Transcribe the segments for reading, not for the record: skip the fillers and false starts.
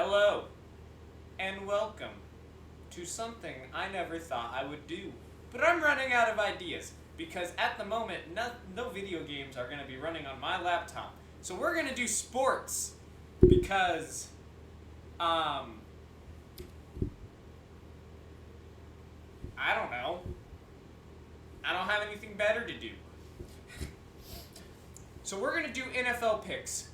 Hello, and welcome to something I never thought I would do. But I'm running out of ideas because at the moment, no video games are going to be running on my laptop. So we're going to do sports because, I don't know. I don't have anything better to do. So we're going to do NFL picks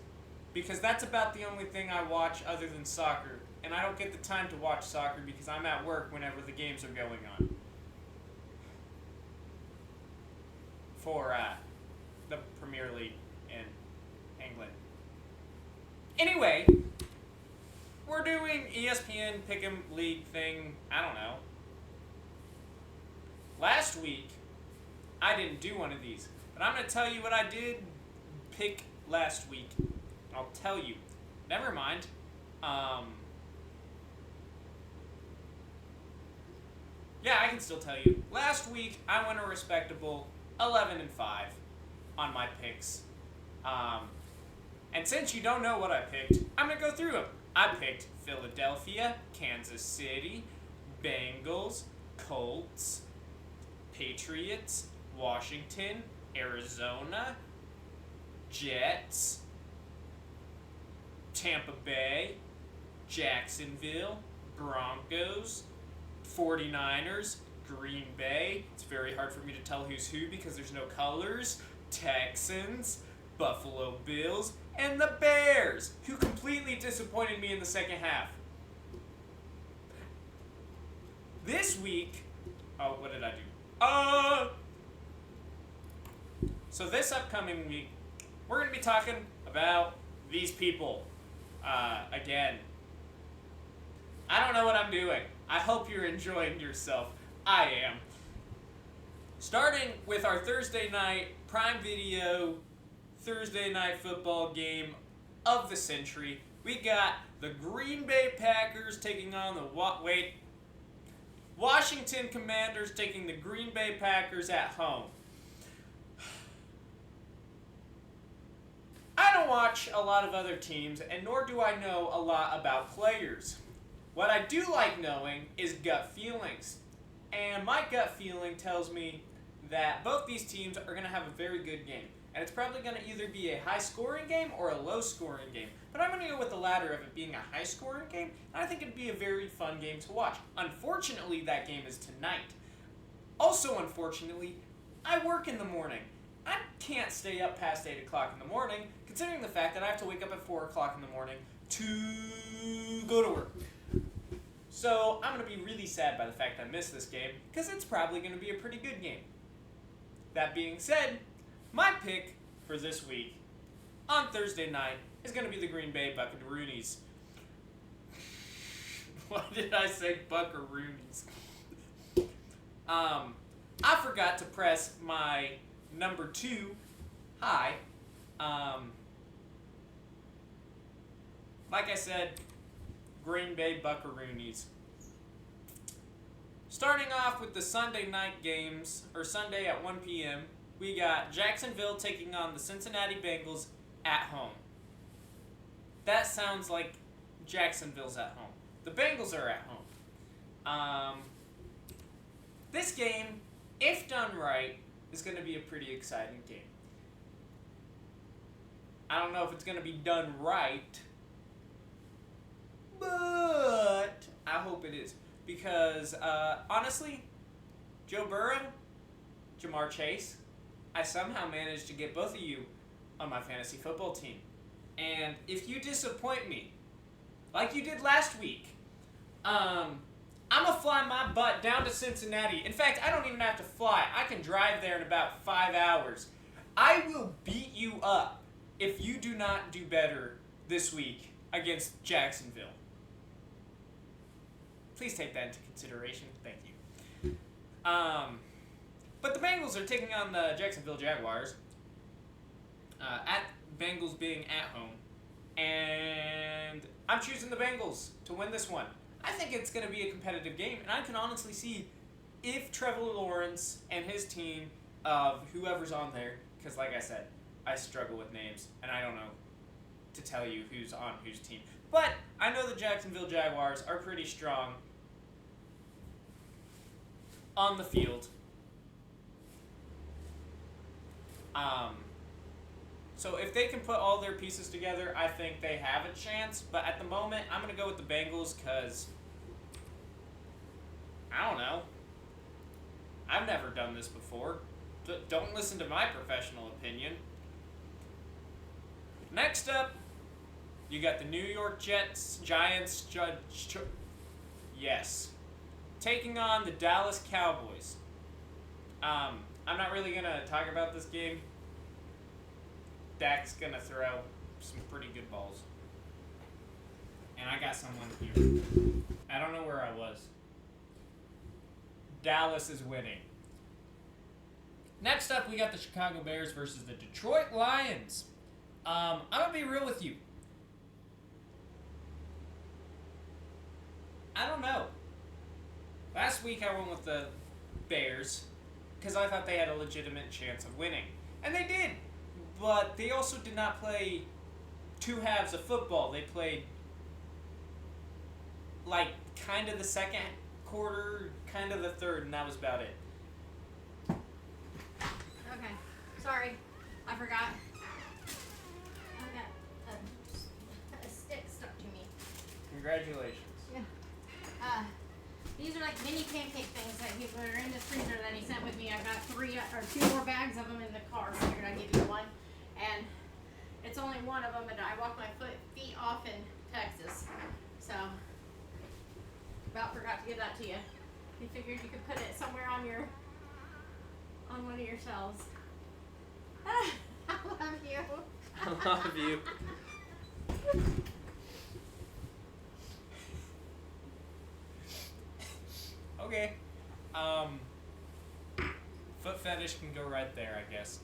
because that's about the only thing I watch other than soccer. And I don't get the time to watch soccer because I'm at work whenever the games are going on. For the Premier League in England. Anyway, we're doing ESPN Pick'em League thing, I don't know. Last week, I didn't do one of these. But I'm going to tell you what I did pick last week. I'll tell you. Never mind. Yeah, I can still tell you. Last week, I went a respectable 11-5 on my picks. And since you don't know what I picked, I'm going to go through them. I picked Philadelphia, Kansas City, Bengals, Colts, Patriots, Washington, Arizona, Jets, Tampa Bay, Jacksonville, Broncos, 49ers, Green Bay. It's very hard for me to tell who's who because there's no colors. Texans, Buffalo Bills, and the Bears, who completely disappointed me in the second half. This week, what did I do? So this upcoming week, we're going to be talking about these people. Again, I don't know what I'm doing. I hope you're enjoying yourself. I am. Starting with our Thursday night Prime Video Thursday night football game of the century, we got the Green Bay Packers taking on the Washington Commanders taking the Green Bay Packers at home. I don't watch a lot of other teams, and nor do I know a lot about players. What I do like knowing is gut feelings. And my gut feeling tells me that both these teams are going to have a very good game. And it's probably going to either be a high-scoring game or a low-scoring game. But I'm going to go with the latter of it being a high-scoring game, and I think it'd be a very fun game to watch. Unfortunately, that game is tonight. Also, unfortunately, I work in the morning. I can't stay up past 8 o'clock in the morning, considering the fact that I have to wake up at 4 o'clock in the morning to go to work. So I'm going to be really sad by the fact I missed this game, because it's probably going to be a pretty good game. That being said, my pick for this week on Thursday night is going to be the Green Bay Buckaroonies. Why did I say Buckaroonies? I forgot to press my number 2 high. Like I said, Green Bay Buckaroonies. Starting off with the Sunday night games, or Sunday at 1 p.m., we got Jacksonville taking on the Cincinnati Bengals at home. That sounds like Jacksonville's at home. The Bengals are at home. This game, if done right, is going to be a pretty exciting game. I don't know if it's going to be done right, but I hope it is. Because, honestly, Joe Burrow, Jamar Chase, I somehow managed to get both of you on my fantasy football team. And if you disappoint me, like you did last week, I'm going to fly my butt down to Cincinnati. In fact, I don't even have to fly. I can drive there in about 5 hours. I will beat you up if you do not do better this week against Jacksonville. Please take that into consideration. Thank you. But the Bengals are taking on the Jacksonville Jaguars. At Bengals being at home. And I'm choosing the Bengals to win this one. I think it's going to be a competitive game. And I can honestly see if Trevor Lawrence and his team of whoever's on there, because like I said, I struggle with names and I don't know to tell you who's on whose team. But I know the Jacksonville Jaguars are pretty strong on the field. So if they can put all their pieces together, I think they have a chance. But at the moment, I'm going to go with the Bengals because, I don't know. I've never done this before. Don't listen to my professional opinion. Next up, you got the New York Giants, yes, taking on the Dallas Cowboys. I'm not really going to talk about this game. Dak's going to throw some pretty good balls. And I got someone here. I don't know where I was. Dallas is winning. Next up, we got the Chicago Bears versus the Detroit Lions. I'm going to be real with you. I don't know. Last week I went with the Bears because I thought they had a legitimate chance of winning. And they did. But they also did not play two halves of football. They played like kind of the second quarter, kind of the third, and that was about it. Okay. Sorry. I forgot. I got a stick stuck to me. Congratulations. Yeah. These are like mini pancake things that are in the freezer that he sent with me. I've got 2 more bags of them in the car, so I figured I'd give you one. And it's only one of them, and I walked my feet off in Texas. So, about forgot to give that to you. You figured you could put it somewhere on one of your shelves. I love you. I love you. Okay. Foot fetish can go right there, I guess.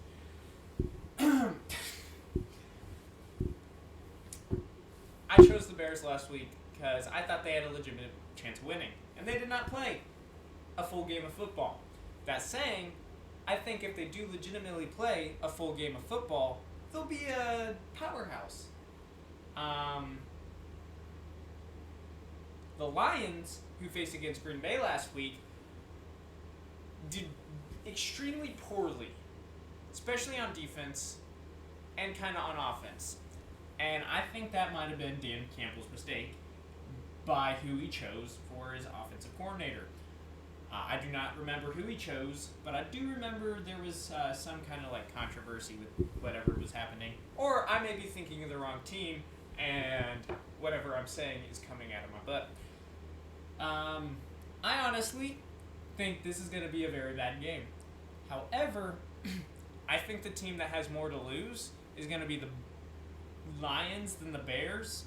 I chose the Bears last week because I thought they had a legitimate chance of winning, and they did not play a full game of football. That saying, I think if they do legitimately play a full game of football, they'll be a powerhouse. The Lions, who faced against Green Bay last week, did extremely poorly, especially on defense and kind of on offense. And I think that might have been Dan Campbell's mistake by who he chose for his offensive coordinator. I do not remember who he chose, but I do remember there was some kind of like controversy with whatever was happening. Or I may be thinking of the wrong team, and whatever I'm saying is coming out of my butt. I honestly think this is going to be a very bad game. However, I think the team that has more to lose is going to be the Lions than the Bears.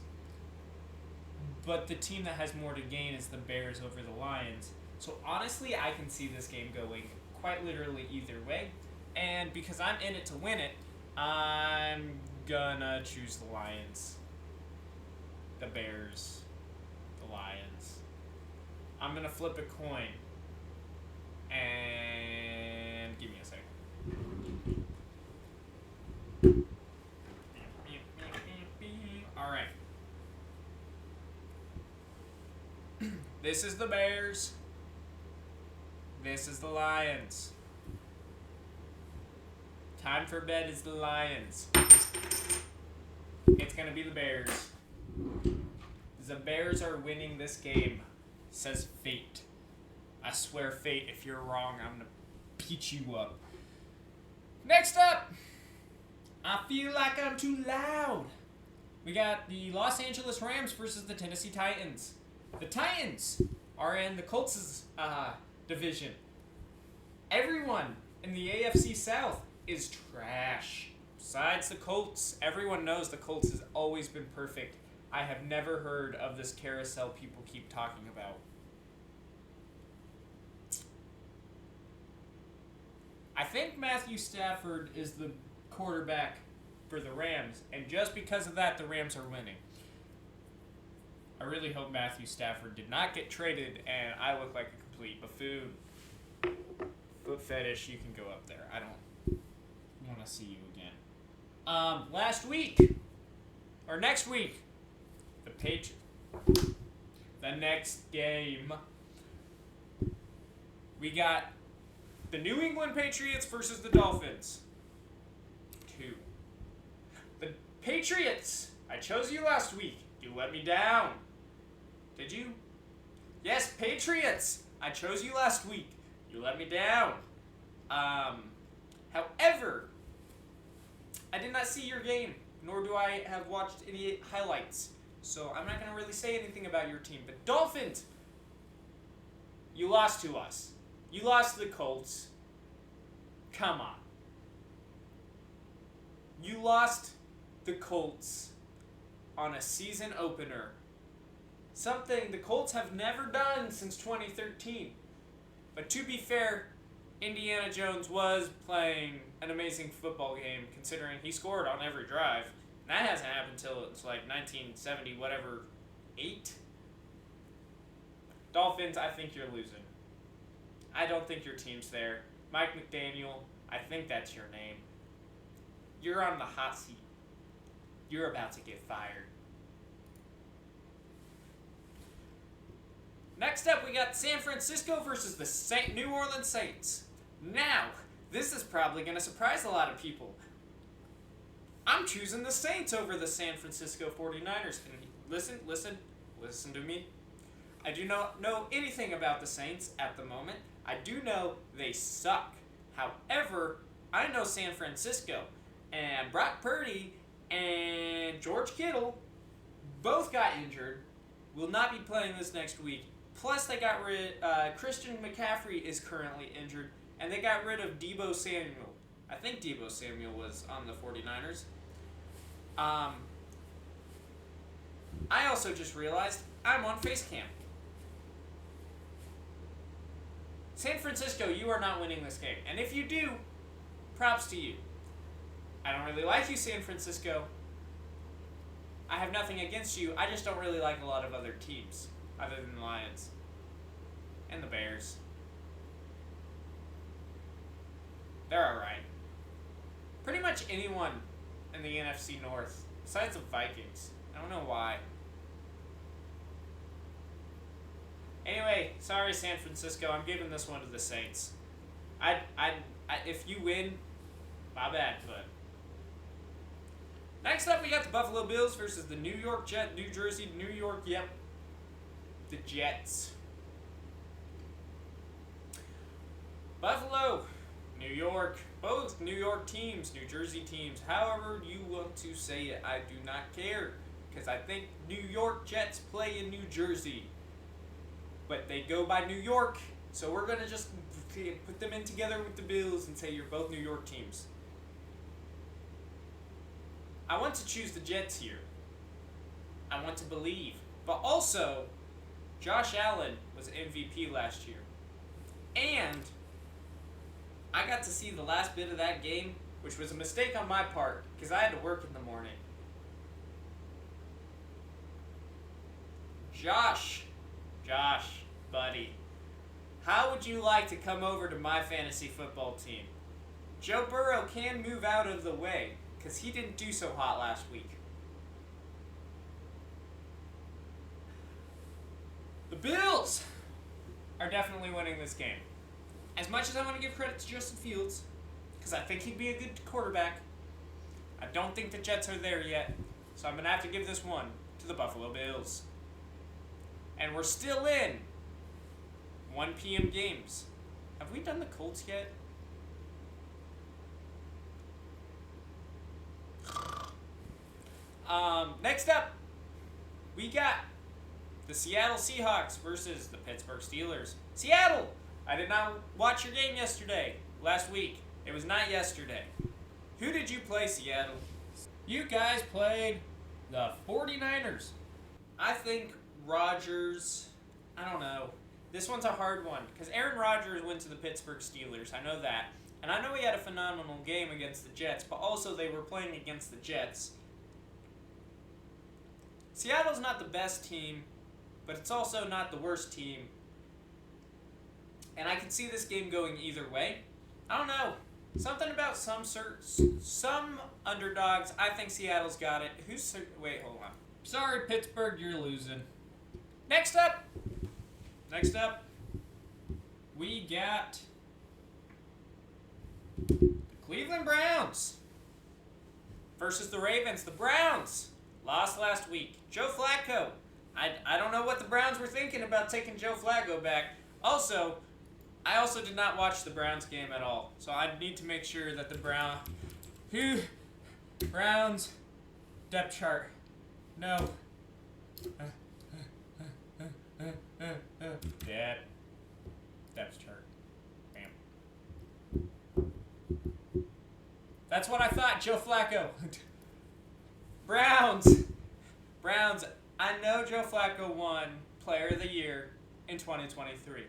But the team that has more to gain is the Bears over the Lions. So honestly, I can see this game going quite literally either way. And because I'm in it to win it, I'm gonna choose the Lions. The Bears. The Lions. I'm gonna flip a coin. And give me a second. Alright. This is the Bears. This is the Lions. Time for bed is the Lions. It's gonna be the Bears. The Bears are winning this game, says fate. I swear, fate, if you're wrong, I'm gonna beat you up. Next up, I feel like I'm too loud. We got the Los Angeles Rams versus the Tennessee Titans. The Titans are in the Colts' division. Everyone in the AFC South is trash. Besides the Colts, everyone knows the Colts has always been perfect. I have never heard of this carousel people keep talking about. I think Matthew Stafford is the quarterback for the Rams, and just because of that, the Rams are winning. I really hope Matthew Stafford did not get traded and I look like a complete buffoon. Foot fetish, you can go up there. I don't want to see you again. Last week, or next week, the next game, we got the New England Patriots versus the Dolphins. 2. The Patriots, I chose you last week. You let me down. Did you? Yes, Patriots, I chose you last week. You let me down. However, I did not see your game, nor do I have watched any highlights. So I'm not going to really say anything about your team. But Dolphins, you lost to us. You lost to the Colts. Come on. You lost the Colts on a season opener. Something the Colts have never done since 2013. But to be fair, Indiana Jones was playing an amazing football game, considering he scored on every drive. And that hasn't happened until it's like 1970, whatever, 8? Dolphins, I think you're losing. I don't think your team's there. Mike McDaniel, I think that's your name. You're on the hot seat. You're about to get fired. Next up, we got San Francisco versus the New Orleans Saints. Now, this is probably going to surprise a lot of people. I'm choosing the Saints over the San Francisco 49ers. And listen to me. I do not know anything about the Saints at the moment. I do know they suck. However, I know San Francisco, and Brock Purdy and George Kittle both got injured, will not be playing this next week. Plus, they got rid. Christian McCaffrey is currently injured, and they got rid of Deebo Samuel. I think Deebo Samuel was on the 49ers. I also just realized I'm on Facecam. San Francisco, you are not winning this game. And if you do, props to you. I don't really like you, San Francisco. I have nothing against you. I just don't really like a lot of other teams, other than the Lions and the Bears. They're alright. Pretty much anyone in the NFC North, besides the Vikings. I don't know why. Anyway, sorry San Francisco, I'm giving this one to the Saints. If you win, my bad, but. Next up, we got the Buffalo Bills versus the New York, yep. The Jets. Buffalo, New York, both New York teams, New Jersey teams, however you want to say it, I do not care. Because I think New York Jets play in New Jersey. But they go by New York, so we're going to just put them in together with the Bills and say you're both New York teams. I want to choose the Jets here. I want to believe. But also, Josh Allen was MVP last year. And I got to see the last bit of that game, which was a mistake on my part, because I had to work in the morning. Josh, buddy, how would you like to come over to my fantasy football team? Joe Burrow can move out of the way, because he didn't do so hot last week. The Bills are definitely winning this game. As much as I want to give credit to Justin Fields, because I think he'd be a good quarterback, I don't think the Jets are there yet, so I'm going to have to give this one to the Buffalo Bills. And we're still in 1 p.m. games. Have we done the Colts yet? Next up, we got the Seattle Seahawks versus the Pittsburgh Steelers. Seattle! I did not watch your game last week. It was not yesterday. Who did you play, Seattle? You guys played the 49ers. I think Rodgers, I don't know. This one's a hard one because Aaron Rodgers went to the Pittsburgh Steelers. I know that. And I know he had a phenomenal game against the Jets, but also they were playing against the Jets. Seattle's not the best team, but it's also not the worst team. And I can see this game going either way. I don't know. Something about some underdogs. I think Seattle's got it. Wait, hold on. Sorry, Pittsburgh, you're losing. Next up, we got the Cleveland Browns versus the Ravens. The Browns lost last week. Joe Flacco. I don't know what the Browns were thinking about taking Joe Flacco back. Also, I also did not watch the Browns game at all, so I need to make sure that the Browns depth chart. No. Depth chart. Bam. That's what I thought, Joe Flacco. Browns. I know Joe Flacco won Player of the Year in 2023.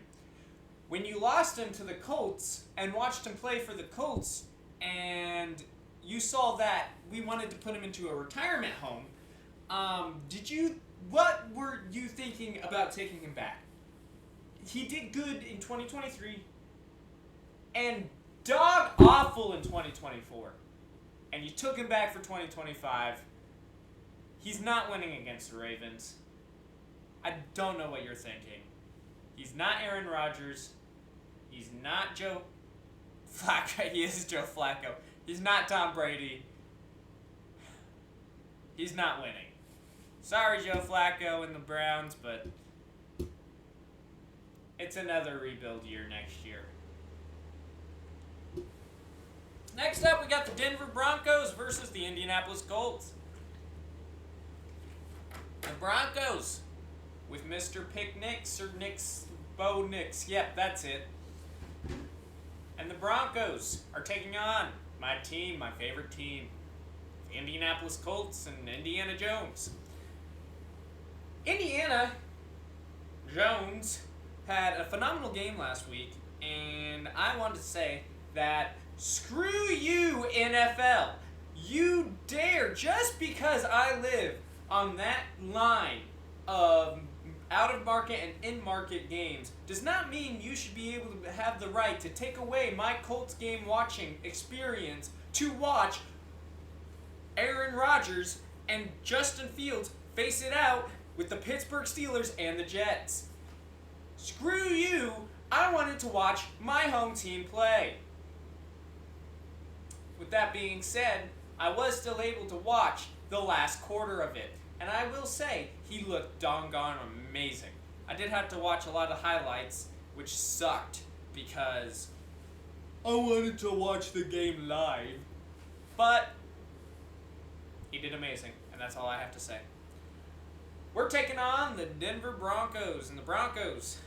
When you lost him to the Colts and watched him play for the Colts, and you saw that we wanted to put him into a retirement home, what were you thinking about taking him back? He did good in 2023 and dog awful in 2024. And you took him back for 2025. He's not winning against the Ravens. I don't know what you're thinking. He's not Aaron Rodgers. He's not Joe Flacco. He is Joe Flacco. He's not Tom Brady. He's not winning. Sorry, Joe Flacco and the Browns, but it's another rebuild year next year. Next up, we got the Denver Broncos versus the Indianapolis Colts. The Broncos with Mr. Pick Nix or Bo Nix. Yep, that's it. And the Broncos are taking on my team, my favorite team, the Indianapolis Colts and Indiana Jones. Indiana Jones had a phenomenal game last week, and I wanted to say that screw you, NFL. You dare, just because I live on that line of out-of-market and in-market games, does not mean you should be able to have the right to take away my Colts game watching experience to watch Aaron Rodgers and Justin Fields face it out with the Pittsburgh Steelers and the Jets. Screw you, I wanted to watch my home team play. With that being said, I was still able to watch the last quarter of it. And I will say, he looked doggone amazing. I did have to watch a lot of highlights, which sucked because I wanted to watch the game live. But he did amazing, and that's all I have to say. We're taking on the Denver Broncos, and the Broncos,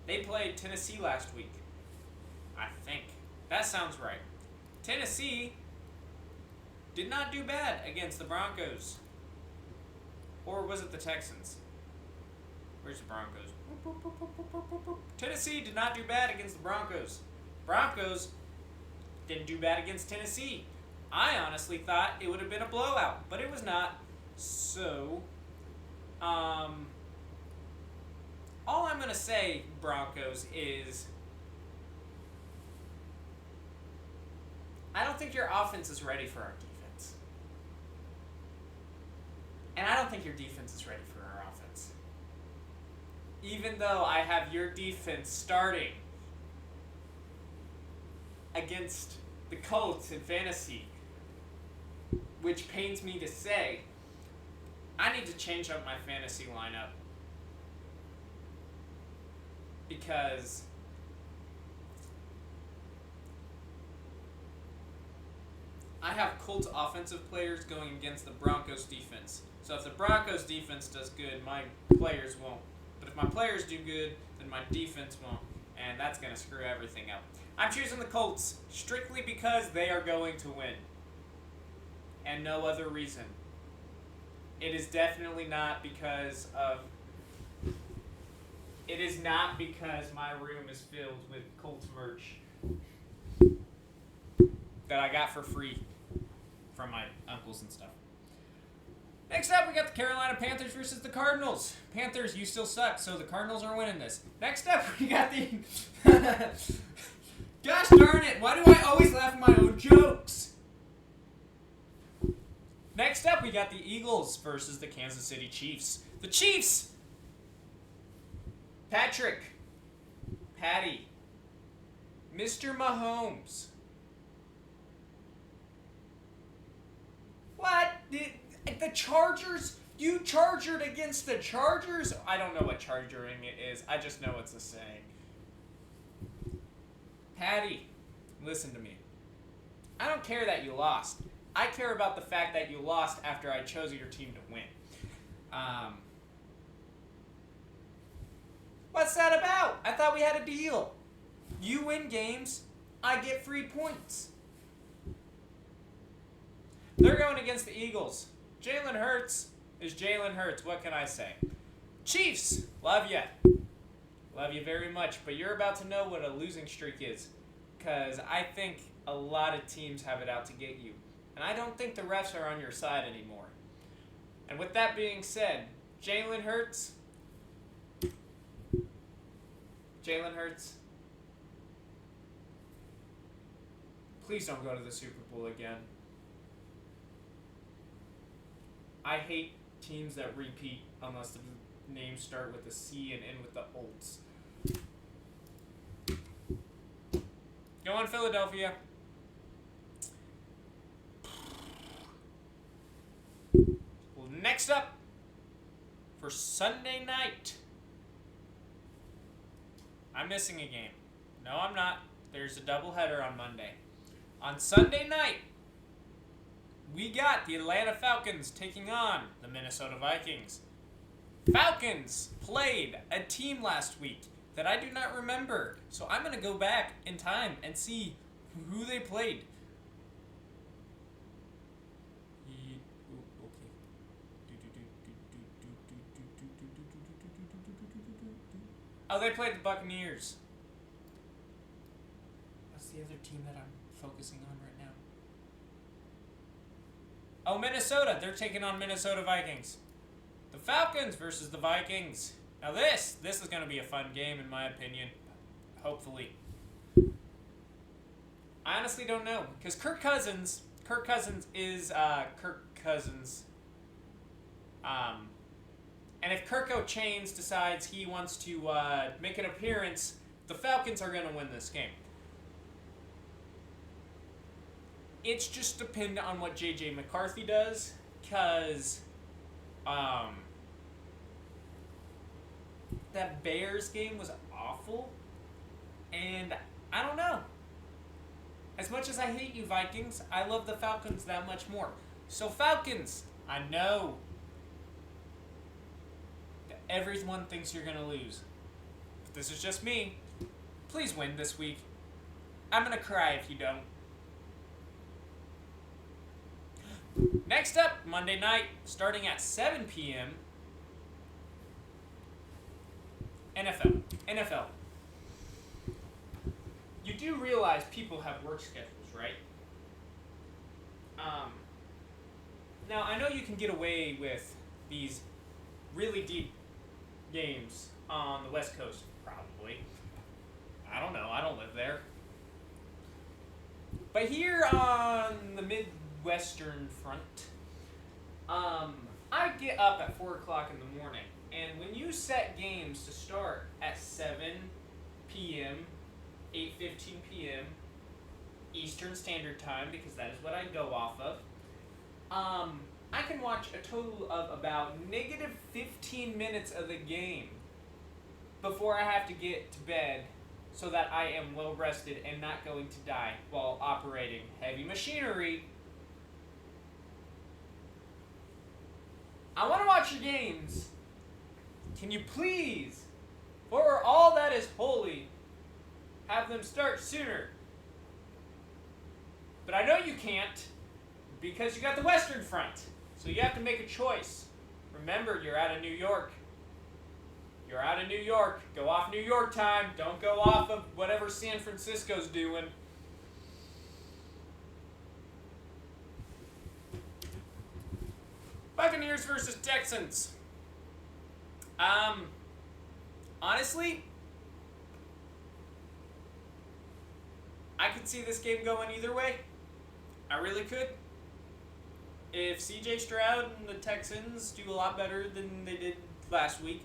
they played Tennessee last week. I think. That sounds right. Tennessee did not do bad against the Broncos. Or was it the Texans? Where's the Broncos? Tennessee did not do bad against the Broncos. Broncos didn't do bad against Tennessee. I honestly thought it would have been a blowout, but it was not. So, all I'm going to say, Broncos, is I don't think your offense is ready for our defense. And I don't think your defense is ready for our offense. Even though I have your defense starting against the Colts in fantasy, which pains me to say, I need to change up my fantasy lineup. Because I have Colts offensive players going against the Broncos defense. So if the Broncos defense does good, my players won't. But if my players do good, then my defense won't. And that's going to screw everything up. I'm choosing the Colts strictly because they are going to win. And no other reason. It is definitely not because of... It is not because my room is filled with Colts merch that I got for free from my uncles and stuff. Next up, we got the Carolina Panthers versus the Cardinals. Panthers, you still suck, so the Cardinals are winning this. Next up, we got the Gosh darn it, why do I always laugh at my own jokes? Next up, we got the Eagles versus the Kansas City Chiefs. The Chiefs! Patrick. Patty. Mr. Mahomes. What? The Chargers? You chargered against the Chargers? I don't know what chargering it is. I just know it's a saying. Patty, listen to me. I don't care that you lost. I care about the fact that you lost after I chose your team to win. What's that about? I thought we had a deal. You win games, I get free points. They're going against the Eagles. Jalen Hurts is Jalen Hurts. What can I say? Chiefs, love ya. Love you very much, but you're about to know what a losing streak is, because I think a lot of teams have it out to get you, and I don't think the refs are on your side anymore. And with that being said, Jalen Hurts, please don't go to the Super Bowl again. I hate teams that repeat unless the names start with a C and end with the Olds. Go on, Philadelphia. Well, next up, for Sunday night, I'm missing a game. No, I'm not. There's a doubleheader on Monday. On Sunday night, we got the Atlanta Falcons taking on the Minnesota Vikings. Falcons played a team last week that I do not remember, so I'm going to go back in time and see who they played. Oh, they played the Buccaneers. What's the other team that I'm focusing on right now? Oh, Minnesota. They're taking on Minnesota Vikings. The Falcons versus the Vikings. Now this is going to be a fun game in my opinion. Hopefully. I honestly don't know. Because Kirk Cousins is Kirk Cousins. And if Kirk O'Chains decides he wants to make an appearance, the Falcons are going to win this game. It's just dependent on what J.J. McCarthy does, because that Bears game was awful, and I don't know. As much as I hate you, Vikings, I love the Falcons that much more. So Falcons, I know that everyone thinks you're going to lose. But this is just me. Please win this week. I'm going to cry if you don't. Next up, Monday night, starting at 7 p.m., NFL. You do realize people have work schedules, right? Now, I know you can get away with these really deep games on the West Coast, probably. I don't know. I don't live there. But here on the Midwestern front, I get up at 4 o'clock in the morning. And when you set games to start at 7 p.m., 8:15 p.m. Eastern Standard Time, because that is what I go off of, I can watch a total of about negative 15 minutes of the game before I have to get to bed so that I am well rested and not going to die while operating heavy machinery. I want to watch your games. Can you please, for all that is holy, have them start sooner? But I know you can't, because you got the Western Front. So you have to make a choice. Remember, you're out of New York. You're out of New York. Go off New York time. Don't go off of whatever San Francisco's doing. Buccaneers versus Texans. Honestly, I could see this game going either way. I really could. If CJ Stroud and the Texans do a lot better than they did last week,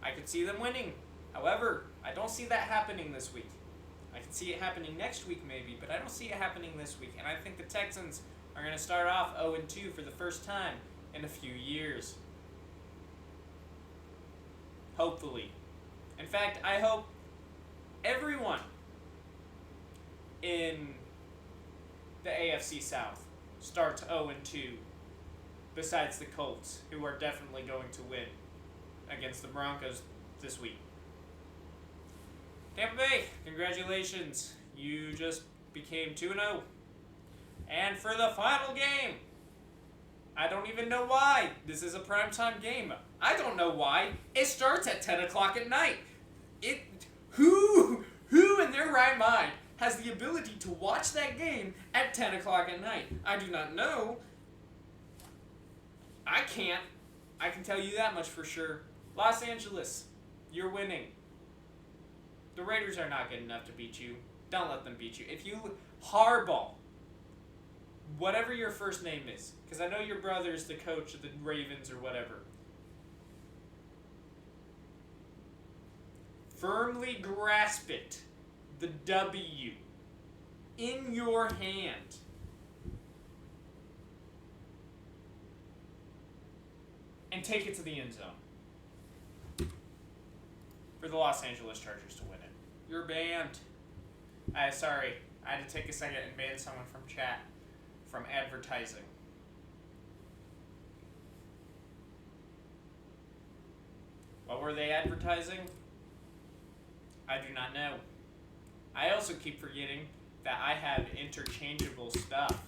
I could see them winning. However, I don't see that happening this week. I can see it happening next week maybe, but I don't see it happening this week. And I think the Texans are going to start off 0-2 for the first time in a few years. Hopefully. In fact, I hope everyone in the AFC South starts 0-2, besides the Colts, who are definitely going to win against the Broncos this week. Tampa Bay, congratulations. You just became 2-0. And for the final game, I don't even know why. This is a primetime game. I don't know why. It starts at 10 o'clock at night. Who in their right mind has the ability to watch that game at 10 o'clock at night? I do not know. I can't. I can tell you that much for sure. Los Angeles, you're winning. The Raiders are not good enough to beat you. Don't let them beat you. If you Harbaugh, whatever your first name is, because I know your brother's the coach of the Ravens or whatever, firmly grasp it, the W, in your hand. And take it to the end zone for the Los Angeles Chargers to win it. You're banned. Sorry, I had to take a second and ban someone from chat from advertising. What were they advertising? I do not know. I also keep forgetting that I have interchangeable stuff.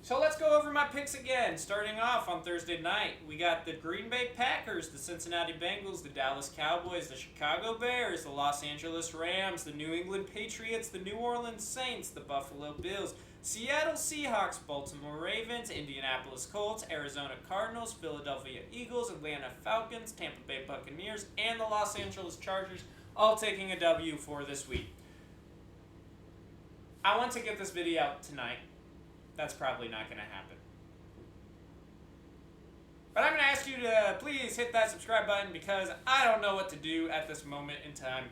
So let's go over my picks again. Starting off on Thursday night, we got the Green Bay Packers, the Cincinnati Bengals, the Dallas Cowboys, the Chicago Bears, the Los Angeles Rams, the New England Patriots, the New Orleans Saints, the Buffalo Bills, Seattle Seahawks, Baltimore Ravens, Indianapolis Colts, Arizona Cardinals, Philadelphia Eagles, Atlanta Falcons, Tampa Bay Buccaneers, and the Los Angeles Chargers, all taking a W for this week. I want to get this video out tonight. That's probably not going to happen. But I'm going to ask you to please hit that subscribe button because I don't know what to do at this moment in time.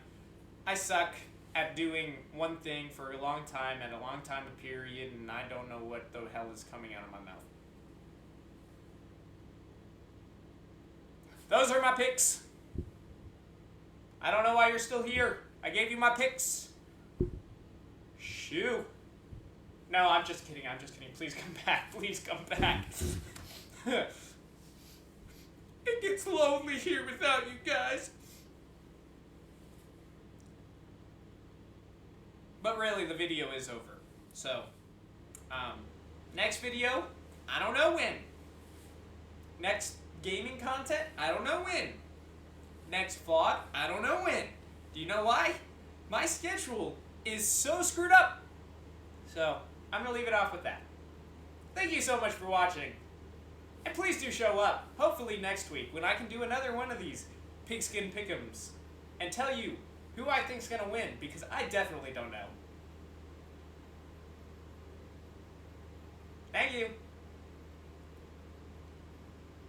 I suck at doing one thing for a long time at a long time period, and I don't know what the hell is coming out of my mouth. Those are my picks. I don't know why you're still here. I gave you my picks. Shoo. No, I'm just kidding. Please come back. Please come back. It gets lonely here without you guys. But really, the video is over. So, next video, I don't know when. Next gaming content, I don't know when. Next vlog, I don't know when. Do you know why? My schedule is so screwed up. So, I'm going to leave it off with that. Thank you so much for watching. And please do show up, hopefully next week, when I can do another one of these pigskin pick'ems and tell you who I think's going to win, because I definitely don't know. Thank you.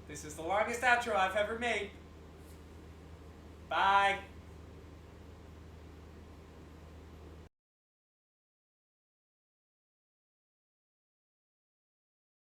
This is the longest outro I've ever made. Bye.